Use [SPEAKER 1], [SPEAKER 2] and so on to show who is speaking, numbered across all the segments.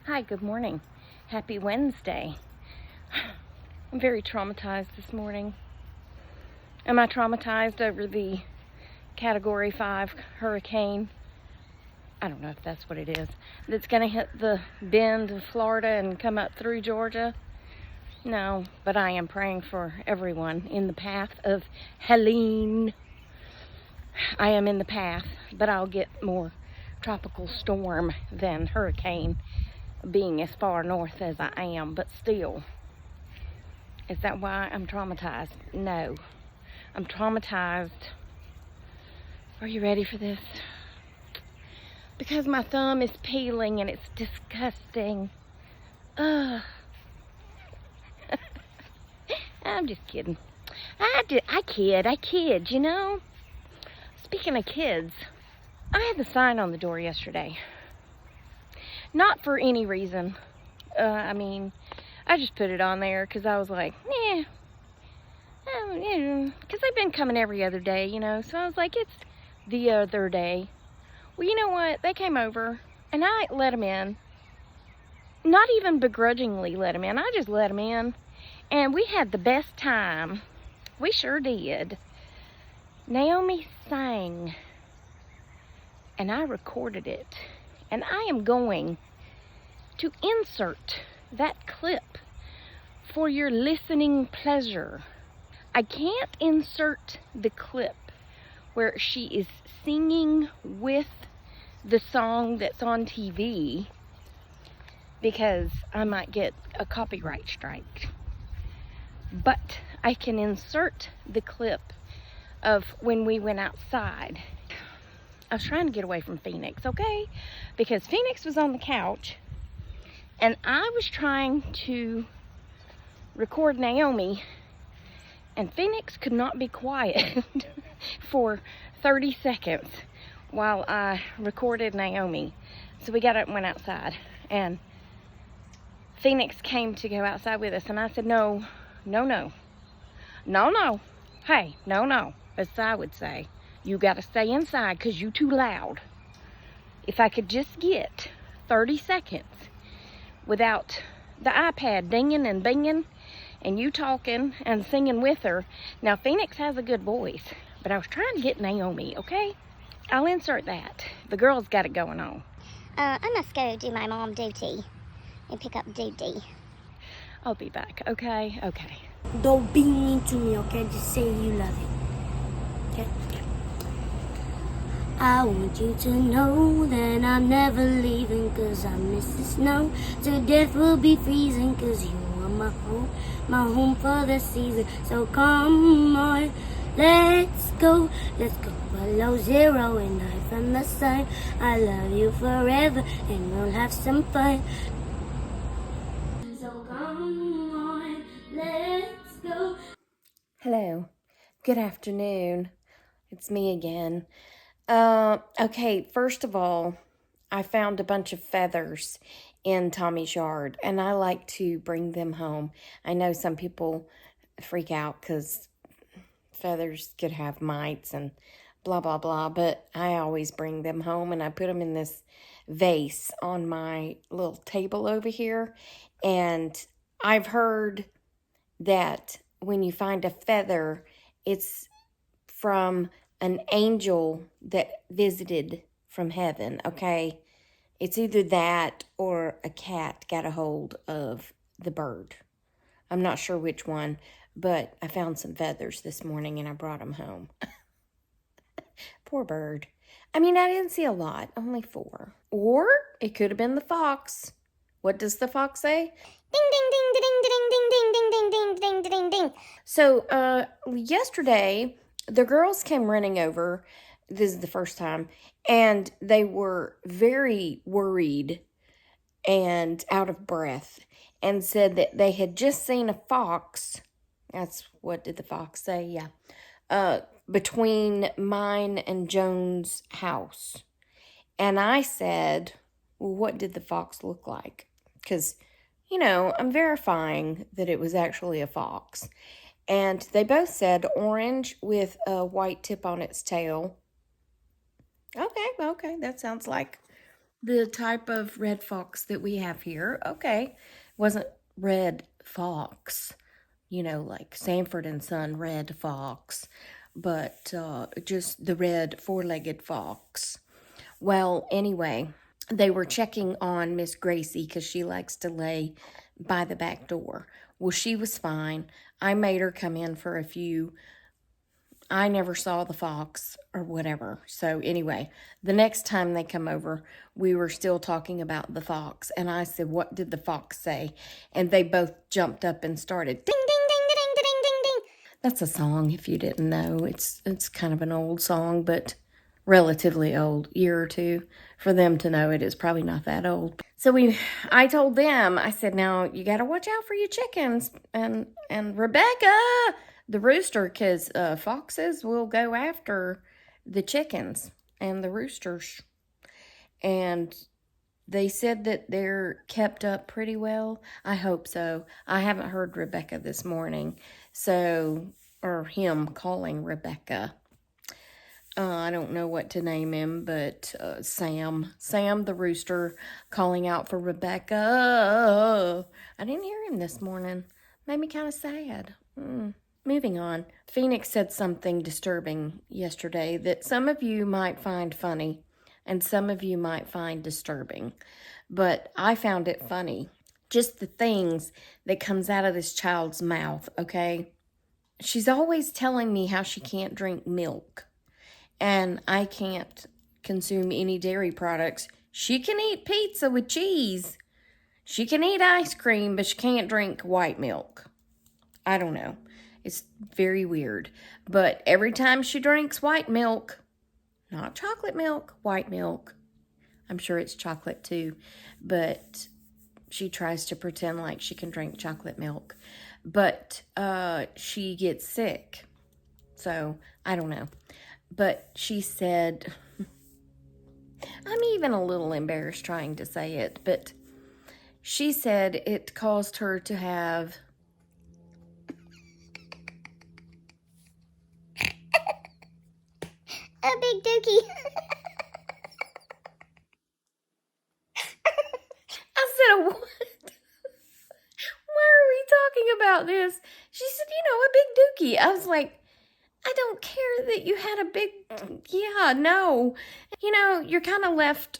[SPEAKER 1] Hi, good morning. Happy Wednesday. I'm very traumatized this morning. Am I traumatized over the Category 5 hurricane? I don't know if that's what it is. That's going to hit the bend of Florida and come up through Georgia? No, but I am praying for everyone in the path of Helene. I am in the path, but I'll get more tropical storm than hurricane, being as far north as I am, but still. Is that why I'm traumatized? No. I'm traumatized. Are you ready for this? Because my thumb is peeling and it's disgusting. Ugh. I'm just kidding. I kid, you know? Speaking of kids, I had the sign on the door yesterday. Not for any reason. I just put it on there because I was like, because they've been coming every other day, you know. So I was like, it's the other day. Well, you know what? They came over and I let them in. Not even begrudgingly let them in. I just let them in. And we had the best time. We sure did. Naomi sang. And I recorded it. And I am going to insert that clip for your listening pleasure. I can't insert the clip where she is singing with the song that's on TV because I might get a copyright strike. But I can insert the clip of when we went outside. I was trying to get away from Phoenix, okay? Because Phoenix was on the couch and I was trying to record Naomi, and Phoenix could not be quiet for 30 seconds while I recorded Naomi. So we got up and went outside, and Phoenix came to go outside with us, and I said, no, hey, no, as I would say, you got to stay inside because you too loud. If I could just get 30 seconds without the iPad dinging and binging and you talking and singing with her. Now, Phoenix has a good voice, but I was trying to get Naomi, okay? I'll insert that. The girl's got it going on.
[SPEAKER 2] I must go do my mom duty and pick up Doody.
[SPEAKER 1] I'll be back, okay? Okay.
[SPEAKER 3] Don't be mean to me, okay? Just say you love it. Okay? I want you to know that I'm never leaving, 'cause I miss the snow. To death will be freezing, 'cause you are my home for the season. So come on, let's go below zero and hide from the sun. I love you forever and we'll have some fun. So come on, let's go.
[SPEAKER 1] Hello. Good afternoon. It's me again. Okay, first of all, I found a bunch of feathers in Tommy's yard, and I like to bring them home. I know some people freak out because feathers could have mites and blah, blah, blah, but I always bring them home, and I put them in this vase on my little table over here, and I've heard that when you find a feather, it's from an angel that visited from heaven, okay? It's either that or a cat got a hold of the bird. I'm not sure which one, but I found some feathers this morning and I brought them home. Poor bird. I mean, I didn't see a lot, only 4. Or it could have been the fox. What does the fox say?
[SPEAKER 2] Ding, ding, ding, ding, ding, ding, ding, ding, ding, ding, ding, ding, ding.
[SPEAKER 1] So, yesterday, the girls came running over. This is the first time. And they were very worried and out of breath and said that they had just seen a fox. What did the fox say? Yeah. Between mine and Joan's house. And I said, well, what did the fox look like? Because, you know, I'm verifying that it was actually a fox. And they both said orange with a white tip on its tail. Okay, that sounds like the type of red fox that we have here. Okay. Wasn't red fox, you know, like Sanford and Son red fox, but just the red four-legged fox. Well, anyway, they were checking on Miss Gracie because she likes to lay by the back door. Well, she was fine. I made her come in for a few. I never saw the fox or whatever. So anyway, the next time they come over, we were still talking about the fox. And I said, what did the fox say? And they both jumped up and started, ding, ding, ding, ding, ding, ding, ding, ding. That's a song, if you didn't know. It's kind of an old song, but relatively old, year or two. For them to know it is probably not that old. So I told them, I said, now you got to watch out for your chickens. And Rebecca, the rooster, because foxes will go after the chickens and the roosters. And they said that they're kept up pretty well. I hope so. I haven't heard Rebecca this morning. So, or him calling Rebecca. I don't know what to name him, but Sam the rooster calling out for Rebecca. I didn't hear him this morning. Made me kind of sad. Moving on. Phoenix said something disturbing yesterday that some of you might find funny and some of you might find disturbing. But I found it funny. Just the things that comes out of this child's mouth, okay? She's always telling me how she can't drink milk. And I can't consume any dairy products. She can eat pizza with cheese. She can eat ice cream, but she can't drink white milk. I don't know. It's very weird. But every time she drinks white milk, not chocolate milk, white milk. I'm sure it's chocolate too. But she tries to pretend like she can drink chocolate milk. But she gets sick. So, I don't know. But she said, I'm even a little embarrassed trying to say it, but she said it caused her to have
[SPEAKER 2] a big dookie.
[SPEAKER 1] I said, what? Why are we talking about this? She said, a big dookie. I was like, I don't care that you had a big, yeah, no. You're kind of left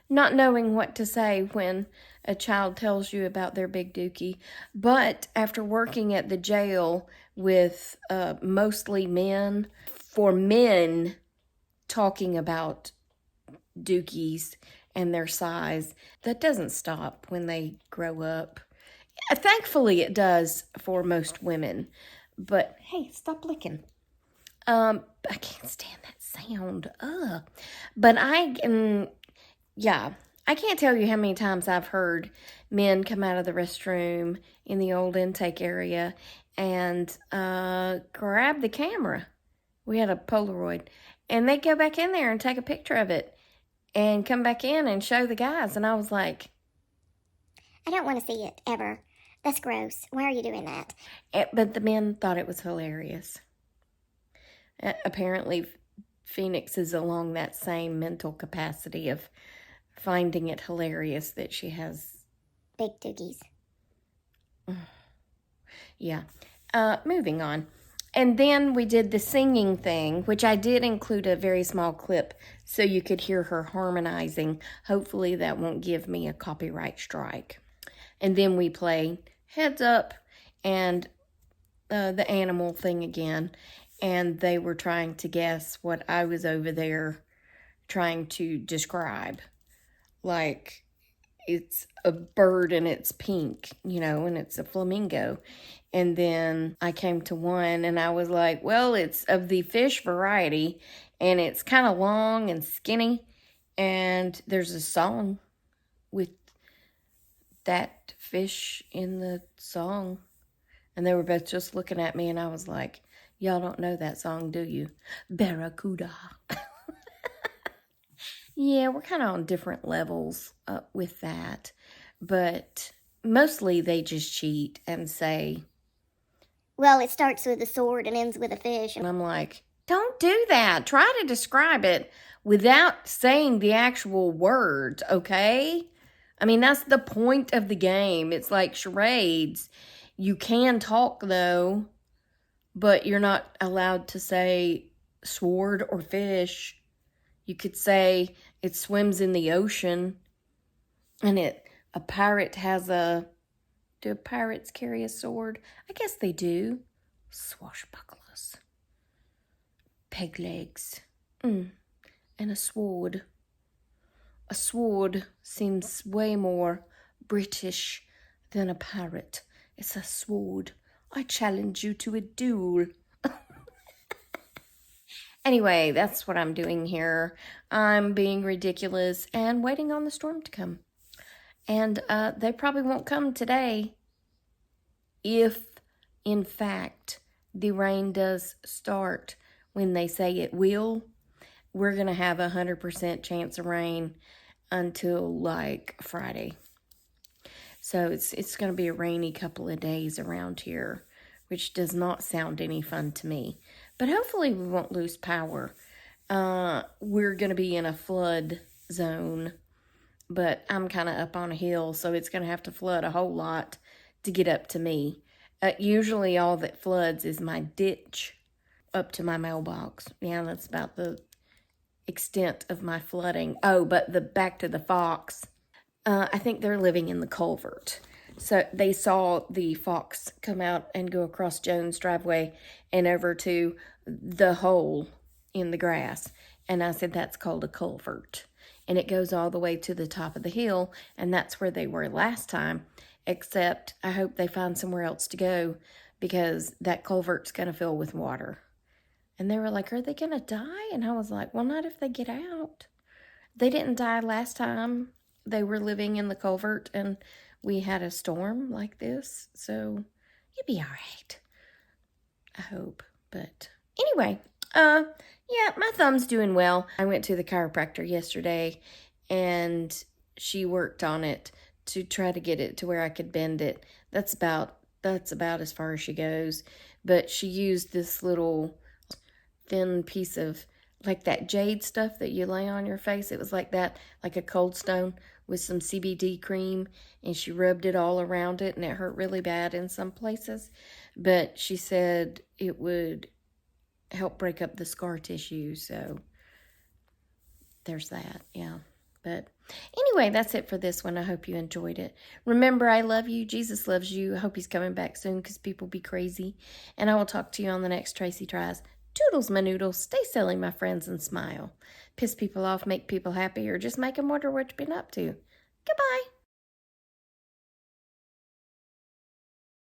[SPEAKER 1] not knowing what to say when a child tells you about their big dookie. But after working at the jail with mostly men, for men talking about dookies and their size, that doesn't stop when they grow up. Thankfully, it does for most women. But, hey, stop licking. I can't stand that sound. But I can't tell you how many times I've heard men come out of the restroom in the old intake area and grab the camera. We had a Polaroid. And they go back in there and take a picture of it and come back in and show the guys. And I was like,
[SPEAKER 2] I don't want to see it, ever. That's gross. Why are you doing that?
[SPEAKER 1] But the men thought it was hilarious. Apparently, Phoenix is along that same mental capacity of finding it hilarious that she has
[SPEAKER 2] big dookies.
[SPEAKER 1] Yeah. Moving on. And then we did the singing thing, which I did include a very small clip so you could hear her harmonizing. Hopefully that won't give me a copyright strike. And then we played Heads Up and the animal thing again. And they were trying to guess what I was over there trying to describe. Like, it's a bird and it's pink, and it's a flamingo. And then I came to one and I was like, well, it's of the fish variety and it's kind of long and skinny. And there's a song with that fish in the song. And they were both just looking at me and I was like, y'all don't know that song, do you? Barracuda. Yeah, we're kind of on different levels with that. But mostly they just cheat and say,
[SPEAKER 2] well, it starts with a sword and ends with a fish.
[SPEAKER 1] And I'm like, Don't do that. Try to describe it without saying the actual words, okay? I mean, that's the point of the game. It's like charades. You can talk, though, but you're not allowed to say sword or fish. You could say it swims in the ocean, and a pirate has a... Do pirates carry a sword? I guess they do. Swashbucklers. Peg legs. And a sword. A sword seems way more British than a pirate. It's a sword. I challenge you to a duel. Anyway, that's what I'm doing here. I'm being ridiculous and waiting on the storm to come. And they probably won't come today. If, in fact, the rain does start when they say it will, we're going to have 100% chance of rain until like Friday. So it's going to be a rainy couple of days around here, which does not sound any fun to me. But hopefully we won't lose power. We're going to be in a flood zone, but I'm kind of up on a hill, so it's going to have to flood a whole lot to get up to me. Usually all that floods is my ditch up to my mailbox. Yeah, that's about the extent of my flooding. Oh, but back to the fox. I think they're living in the culvert. So they saw the fox come out and go across Joan's driveway and over to the hole in the grass. And I said, that's called a culvert. And it goes all the way to the top of the hill. And that's where they were last time. Except I hope they find somewhere else to go because that culvert's going to fill with water. And they were like, are they going to die? And I was like, well, not if they get out. They didn't die last time they were living in the culvert and we had a storm like this. So you'll be all right. I hope. But anyway, yeah, my thumb's doing well. I went to the chiropractor yesterday and she worked on it to try to get it to where I could bend it. That's about as far as she goes. But she used this little thin piece of, like that jade stuff that you lay on your face. It was like that, like a cold stone with some CBD cream. And she rubbed it all around it, and it hurt really bad in some places. But she said it would help break up the scar tissue. So there's that, yeah. But anyway, that's it for this one. I hope you enjoyed it. Remember, I love you. Jesus loves you. I hope he's coming back soon because people be crazy. And I will talk to you on the next Tracy Tries. Toodles, my noodles. Stay silly, my friends, and smile. Piss people off, make people happy, or just make them wonder what you've been up to. Goodbye.